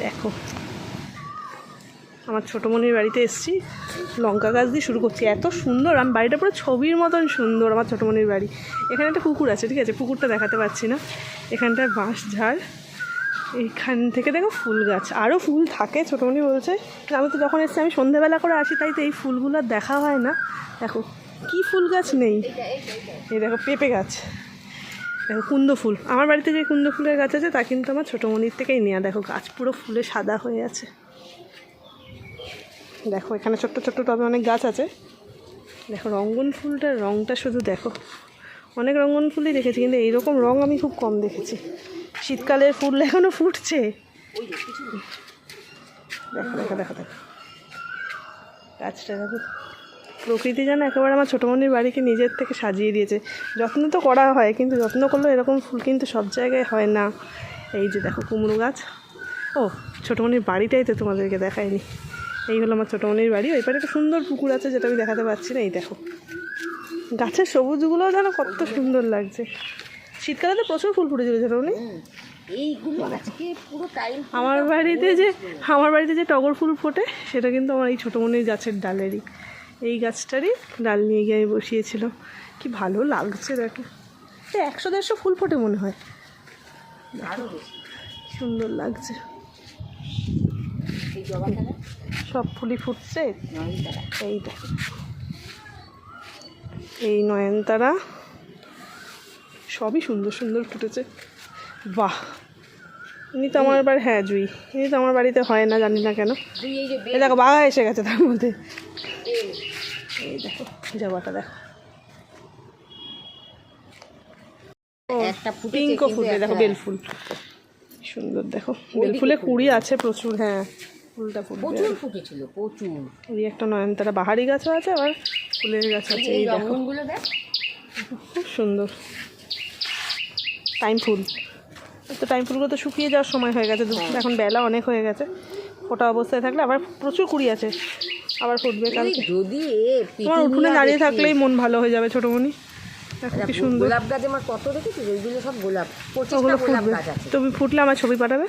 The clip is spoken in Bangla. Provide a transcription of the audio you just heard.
দেখো আমার ছোটোমণির বাড়িতে এসেছি, লঙ্কা গাছ দিয়ে শুরু করছি। এত সুন্দর, আমি বাড়িটা পুরো ছবির মতন সুন্দর। আমার ছোটোমণির বাড়ি, এখানে একটা পুকুর আছে, ঠিক আছে, পুকুরটা দেখাতে পারছি না। এখানটায় বাঁশ ঝাড়, এইখান থেকে দেখো ফুল গাছ, আরও ফুল থাকে। ছোটোমণি বলছে, আমি তো যখন এসেছি আমি সন্ধ্যেবেলা করে আসি, তাই তো এই ফুলগুলো দেখা হয় না। দেখো কি ফুল গাছ নেই, এই দেখো পেঁপে গাছ, দেখো কুন্দ ফুল। আমার বাড়িতে যে কুন্দ ফুলের গাছ আছে তা কিন্তু আমার ছোটোমণির থেকেই নেওয়া। দেখো গাছ পুরো ফুলে সাদা হয়ে আছে। দেখো এখানে ছোট্ট ছোট্ট টবে অনেক গাছ আছে। দেখো রঙ্গন ফুলটার রঙটা শুধু দেখো, অনেক রঙ্গন ফুলই দেখেছি কিন্তু এইরকম রঙ আমি খুব কম দেখেছি। শীতকালের ফুল এখনও ফুটছে। দেখো দেখো দেখো দেখো গাছটা দেখো, প্রকৃতি যেন একেবারে আমার ছোটোমণির বাড়িকে নিজের থেকে সাজিয়ে দিয়েছে। যত্ন তো করা হয়, কিন্তু যত্ন করলেও এরকম ফুল কিন্তু সব জায়গায় হয় না। এই যে দেখো কুমড়ো গাছ। ও ছোটোমণির বাড়িটাই তো তোমাদেরকে দেখায়নি। এই হলো আমার ছোটোমণির বাড়ি। ওই পারে একটা সুন্দর পুকুর আছে যেটা আমি দেখাতে পারছি না। এই দেখো গাছের সবুজগুলোও যেন কত সুন্দর লাগছে। শীতকালে তো প্রচুর ফুল ফুটেছিল ছোটোমণি। আমার বাড়িতে যে টগর ফুল ফোটে সেটা কিন্তু আমার এই ছোটোমণির গাছের ডালেরই, এই গাছটারই ডাল নিয়ে গিয়ে আমি বসিয়েছিল। কি ভালো লাগছে দেখো, 100-150 ফুল ফোটে মনে হয়, সুন্দর লাগছে। সব ফুলই ফুটছে। এইটা এই নয়নতারা সবই সুন্দর সুন্দর ফুটেছে। বাহ, ইনি তো আমার বাড়ি, হ্যাঁ জুই, ইনি তো আমার বাড়িতে হয় না, জানি না কেন। এই দেখো বাঘা এসে গেছে তার মধ্যে। এই দেখো জবাটা দেখো, পিঙ্কও ফুটে। দেখো বেলফুল সুন্দর, দেখো বেলফুলে কুড়ি আছে প্রচুর। হ্যাঁ ফুলটা প্রচুর ফুটেছিল, প্রচুর। এই একটা নয়নতারা বাহারি গাছও আছে, আবার ফুলের গাছ আছে। এই দেখো খুব সুন্দর টাইম ফুল। তো টাইম ফুলগুলো তো শুকিয়ে যাওয়ার সময় হয়ে গেছে, এখন বেলা অনেক হয়ে গেছে। ফোটা অবস্থায় থাকলে আবার প্রচুর কুড়ি আছে, আবার ফুটবে কালকে। যদি তোমার উঠোনে দাঁড়িয়ে থাকলেই মন ভালো হয়ে যাবে ছোটোমণি। দেখো কি সুন্দর গোলাপ গাছ আমার কত দেখেছি, ওইগুলো সব গোলাপ, ওগুলো ফুটবে। তুমি ফুটলে আমার ছবি পাঠাবে।